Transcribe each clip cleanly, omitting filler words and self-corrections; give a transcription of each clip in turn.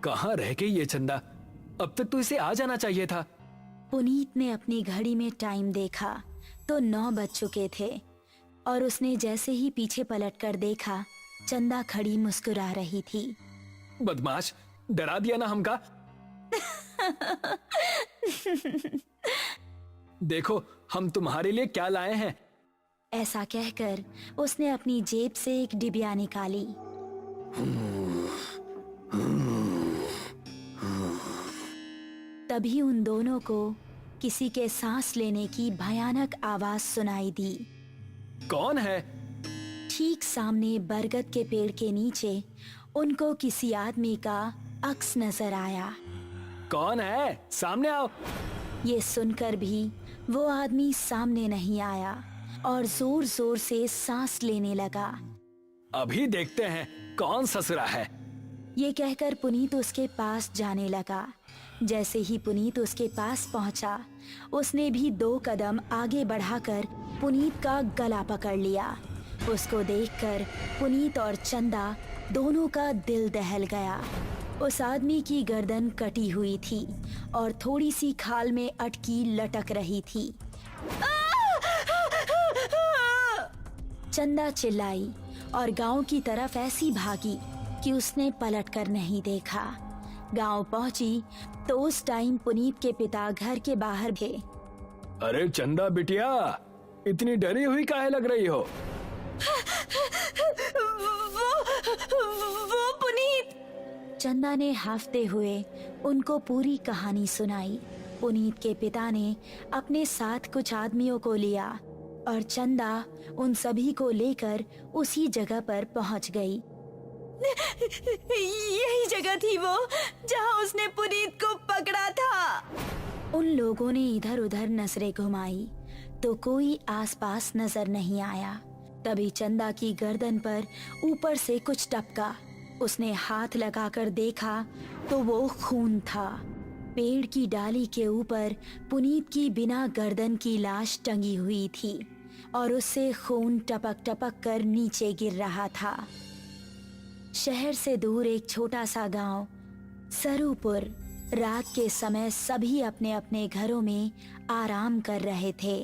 कहाँ रह गई ये चंदा? अब तक तो इसे आ जाना चाहिए था। पुनीत ने अपनी घड़ी में टाइम देखा तो 9 बज चुके थे और उसने जैसे ही पीछे पलटकर देखा, चंदा खड़ी मुस्कुरा रही थी। बदमाश, डरा दिया ना हमका। देखो हम तुम्हारे लिए क्या लाए हैं। ऐसा कहकर उसने अपनी जेब से एक डिबिया निकाली। तभी उन दोनों को किसी के सांस लेने की भयानक आवाज सुनाई दी। कौन है? ठीक सामने बरगद के पेड़ के नीचे उनको किसी आदमी का अक्स नजर आया। कौन है? सामने आओ। ये सुनकर भी वो आदमी सामने नहीं आया और जोर जोर से सांस लेने लगा। अभी देखते हैं कौन ससुरा है। ये कहकर पुनीत उसके पास जाने लगा। जैसे ही पुनीत उसके पास पहुंचा, उसने भी 2 कदम आगे बढ़ाकर पुनीत का गला पकड़ लिया। उसको देखकर पुनीत और चंदा दोनों का दिल दहल गया। उस आदमी की गर्दन कटी हुई थी और थोड़ी सी खाल में अटकी लटक रही थी। चंदा चिल्लाई और गांव की तरफ ऐसी भागी कि उसने पलटकर नहीं देखा। गांव पहुंची तो उस टाइम पुनीत के पिता घर के बाहर थे। अरे चंदा बिटिया, इतनी डरी हुई काहे लग रही हो? वो पुनीत। चंदा ने हाफते हुए उनको पूरी कहानी सुनाई। पुनीत के पिता ने अपने साथ कुछ आदमियों को लिया और चंदा उन सभी को लेकर उसी जगह पर पहुंच गई। यही जगह थी वो जहां उसने पुनीत को पकड़ा था। उन लोगों ने इधर उधर नजरें घुमाई तो कोई आसपास नजर नहीं आया। तभी चंदा की गर्दन पर ऊपर से कुछ टपका। उसने हाथ लगाकर देखा तो वो खून था। पेड़ की डाली के ऊपर पुनीत की बिना गर्दन की लाश टंगी हुई थी और उससे खून टपक टपक कर नीचे गिर रहा था। शहर से दूर एक छोटा सा गांव सरूपुर। रात के समय सभी अपने अपने घरों में आराम कर रहे थे।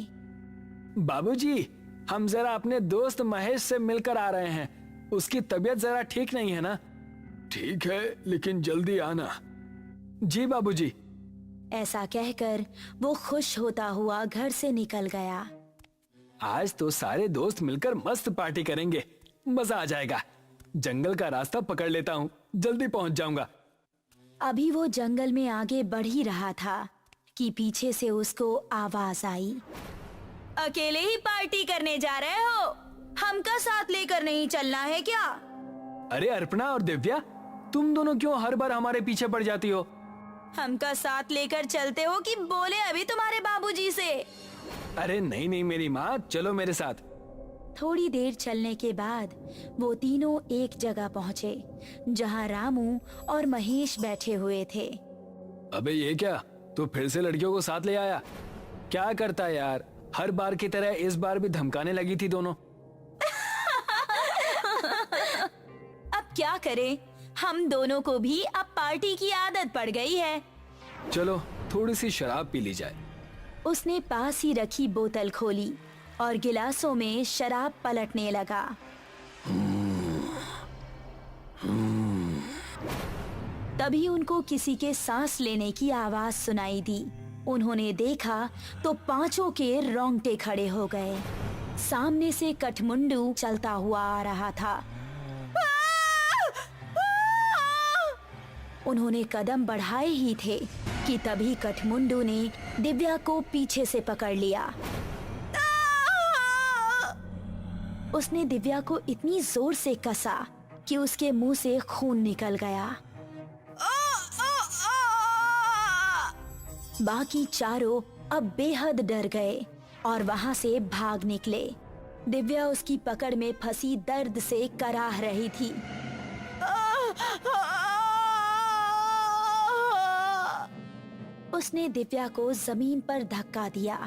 बाबूजी, हम जरा अपने दोस्त महेश से मिलकर आ रहे हैं। उसकी तबीयत जरा ठीक नहीं है ना? ठीक है, लेकिन जल्दी आना। जी बाबूजी। ऐसा कहकर वो खुश होता हुआ घर से निकल गया। आज तो सारे दोस्त मिलकर मस्त पार्टी करेंगे, मजा आ जाएगा। जंगल का रास्ता पकड़ लेता हूँ, जल्दी पहुँच जाऊंगा। अभी वो जंगल में आगे बढ़ ही रहा था कि पीछे से उसको आवाज आई। अकेले ही पार्टी करने जा रहे हो? हमका साथ लेकर नहीं चलना है क्या? अरे अर्पणा और दिव्या, तुम दोनों क्यों हर बार हमारे पीछे पड़ जाती हो? हमका साथ लेकर चलते हो कि बोले अभी तुम्हारे बाबूजी से? अरे नहीं नहीं मेरी माँ, चलो मेरे साथ। थोड़ी देर चलने के बाद वो तीनों एक जगह पहुँचे जहाँ रामू और महेश बैठे हुए थे। अबे ये क्या, तू फिर से लड़कियों को साथ ले आया? क्या करता है यार, हर बार की तरह इस बार भी धमकाने लगी थी दोनों। अब क्या करें, हम दोनों को भी अब पार्टी की आदत पड़ गई है। चलो थोड़ी सी शराब पी ली जाए। उसने पास ही रखी बोतल खोली और गिलासों में शराब पलटने लगा। तभी उनको किसी के सांस लेने की आवाज सुनाई दी। उन्होंने देखा तो पांचों के रोंगटे खड़े हो गए। सामने से कठमुंडू चलता हुआ आ रहा था। उन्होंने कदम बढ़ाए ही थे कि तभी कठमुंडू ने दिव्या को पीछे से पकड़ लिया। उसने दिव्या को इतनी जोर से कसा कि उसके मुंह से खून निकल गया। बाकी चारों अब बेहद डर गए और वहां से भाग निकले। दिव्या उसकी पकड़ में फंसी दर्द से कराह रही थी। उसने दिव्या को जमीन पर धक्का दिया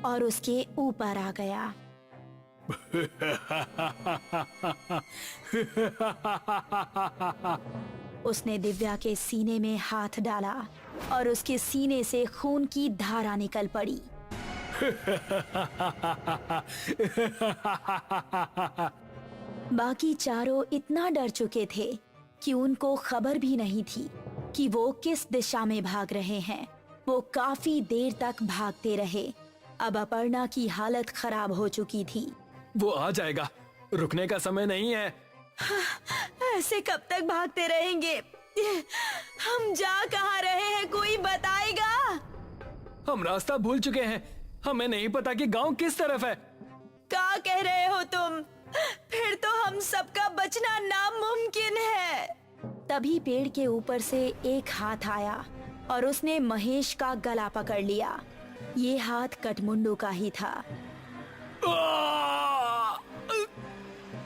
और उसके ऊपर आ गया। उसने दिव्या के सीने में हाथ डाला और उसके सीने से खून की धारा निकल पड़ी। बाकी चारों इतना डर चुके थे कि उनको खबर भी नहीं थी कि वो किस दिशा में भाग रहे हैं। वो काफी देर तक भागते रहे। अब अपर्णा की हालत खराब हो चुकी थी। वो आ जाएगा, रुकने का समय नहीं है। ऐसे कब तक भागते रहेंगे? हम जा कहाँ रहे हैं, कोई बताएगा? हम रास्ता भूल चुके हैं, हमें नहीं पता कि गांव किस तरफ है। क्या कह रहे हो तुम? फिर तो हम सबका बचना नामुमकिन है। तभी पेड़ के ऊपर से एक हाथ आया और उसने महेश का गला पकड़ लिया। ये हाथ कठमुंडू का ही था।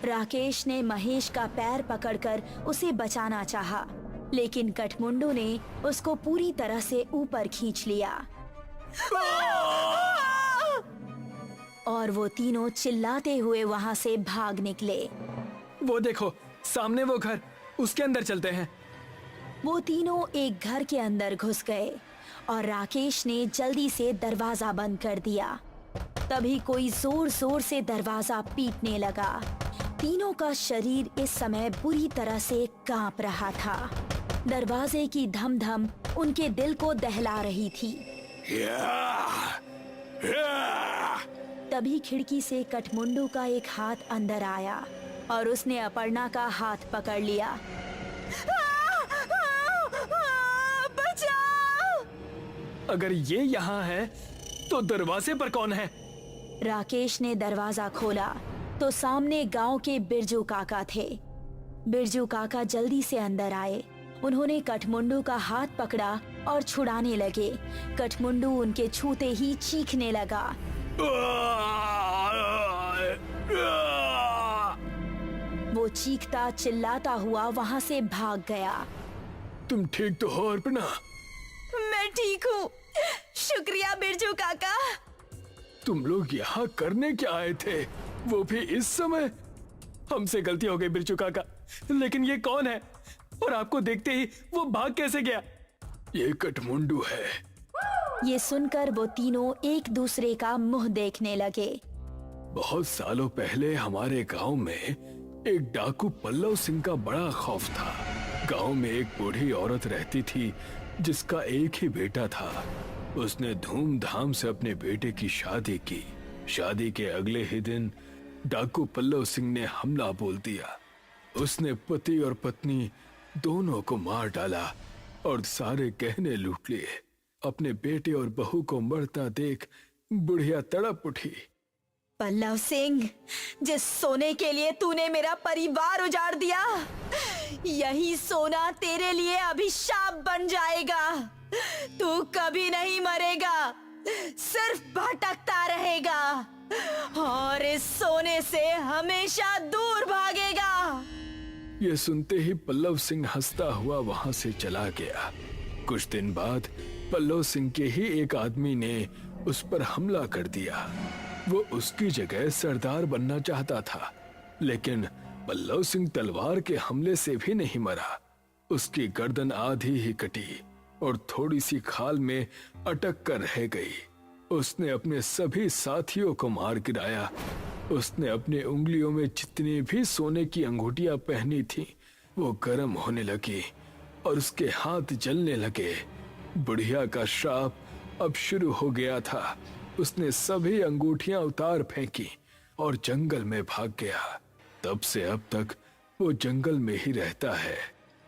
राकेश ने महेश का पैर पकड़कर उसे बचाना चाहा, लेकिन कठमुंडू ने उसको पूरी तरह से ऊपर खींच लिया और वो तीनों चिल्लाते हुए वहाँ से भाग निकले। वो देखो, सामने वो घर, उसके अंदर चलते हैं। वो तीनों एक घर के अंदर घुस गए और राकेश ने जल्दी से दरवाजा बंद कर दिया। तभी कोई जोर जोर से दरवाजा पीटने लगा। तीनों का शरीर इस समय बुरी तरह से कांप रहा था। दरवाजे की धम धम उनके दिल को दहला रही थी। तभी खिड़की से कठमुंडू का एक हाथ अंदर आया और उसने अपर्णा का हाथ पकड़ लिया। बचाओ! अगर ये यहाँ है तो दरवाजे पर कौन है? राकेश ने दरवाजा खोला तो सामने गांव के बिरजू काका थे। बिरजू काका जल्दी से अंदर आए। उन्होंने कठमुंडू का हाथ पकड़ा और छुड़ाने लगे। कठमुंडू उनके छूते ही चीखने लगा। वो चीखता चिल्लाता हुआ वहाँ से भाग गया। तुम ठीक तो हो अर्पणा? मैं ठीक हूँ, शुक्रिया बिरजू काका। तुम लोग यहाँ करने क्या आए थे, वो भी इस समय? हमसे गलती हो गई बिरजू काका, लेकिन ये कौन है और आपको देखते ही वो भाग कैसे गया? ये कठमुंडू है। ये सुनकर वो तीनों एक दूसरे का मुंह देखने लगे। बहुत सालों पहले हमारे गांव में एक डाकू पल्लव सिंह का बड़ा खौफ था। गांव में एक बूढ़ी औरत रहती थी जिसका एक ही बेटा था। उसने धूमधाम से अपने बेटे की शादी की। शादी के अगले ही दिन डाकू पल्लव सिंह ने हमला बोल दिया। उसने पति और पत्नी दोनों को मार डाला और सारे गहने लूट लिए। अपने बेटे और बहू को मरता देख बुढ़िया तड़प उठी। पल्लव सिंह, जिस सोने के लिए तूने मेरा परिवार उजाड़ दिया, यही सोना तेरे लिए अभिशाप बन जाएगा। तू कभी नहीं मरेगा, सिर्फ भटकता रहेगा और इस सोने से हमेशा दूर भागेगा। ये सुनते ही पल्लव सिंह हंसता हुआ वहां से चला गया। कुछ दिन बाद पल्लव सिंह के ही एक आदमी ने उस पर हमला कर दिया। वो उसकी जगह सरदार बनना चाहता था, लेकिन पल्लव सिंह तलवार के हमले से भी नहीं मरा। उसकी गर्दन आधी ही कटी और थोड़ी सी खाल में अटक कर रह गई। उसने अपने सभी साथियों को मार गिराया। उसने अपने उंगलियों में जितनी भी सोने की अंगूठियां पहनी थी वो गर्म होने लगी और उसके हाथ जलने लगे। बुढ़िया का श्राप अब शुरू हो गया था। उसने सभी अंगूठियां उतार फेंकी और जंगल में भाग गया। तब से अब तक वो जंगल में ही रहता है।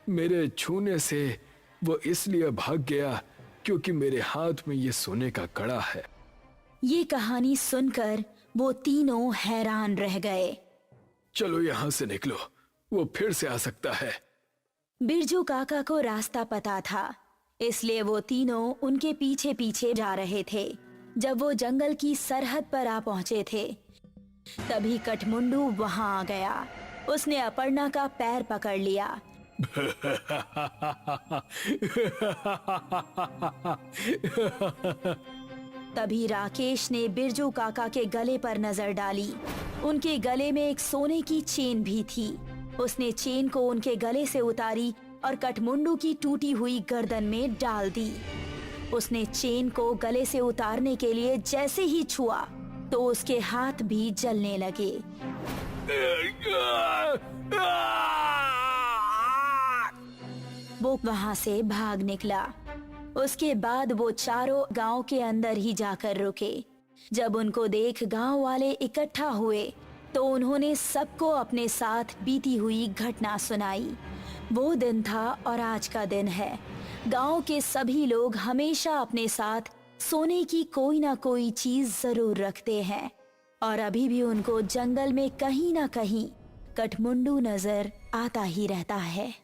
मेरे छूने से वो इसलिए भाग गया क्योंकि मेरे हाथ में ये सोने का कड़ा है। ये कहानी सुनकर वो तीनों हैरान रह गए। चलो यहाँ से निकलो, वो फिर से आ सकता है। बिरजू काका को रास्ता पता था, इसलिए वो तीनों उनके पीछे पीछे जा रहे थे। जब वो जंगल की सरहद पर आ पहुंचे थे, तभी कठमुंडू वहां आ गया। उसने अपर्णा का पैर पकड़ लिया। तभी राकेश ने बिरजू काका के गले पर नजर डाली। उनके गले में एक सोने की चेन भी थी। उसने चेन को उनके गले से उतारी और कठमुंडू की टूटी हुई गर्दन में डाल दी। उसने चेन को गले से उतारने के लिए जैसे ही छुआ तो उसके हाथ भी जलने लगे। वो वहां से भाग निकला। उसके बाद वो चारों गांव के अंदर ही जाकर रुके। जब उनको देख गांव वाले इकट्ठा हुए तो उन्होंने सबको अपने साथ बीती हुई घटना सुनाई। वो दिन था और आज का दिन है। गांव के सभी लोग हमेशा अपने साथ सोने की कोई ना कोई चीज जरूर रखते हैं और अभी भी उनको जंगल में कहीं ना कहीं कठमुंडू नजर आता ही रहता है।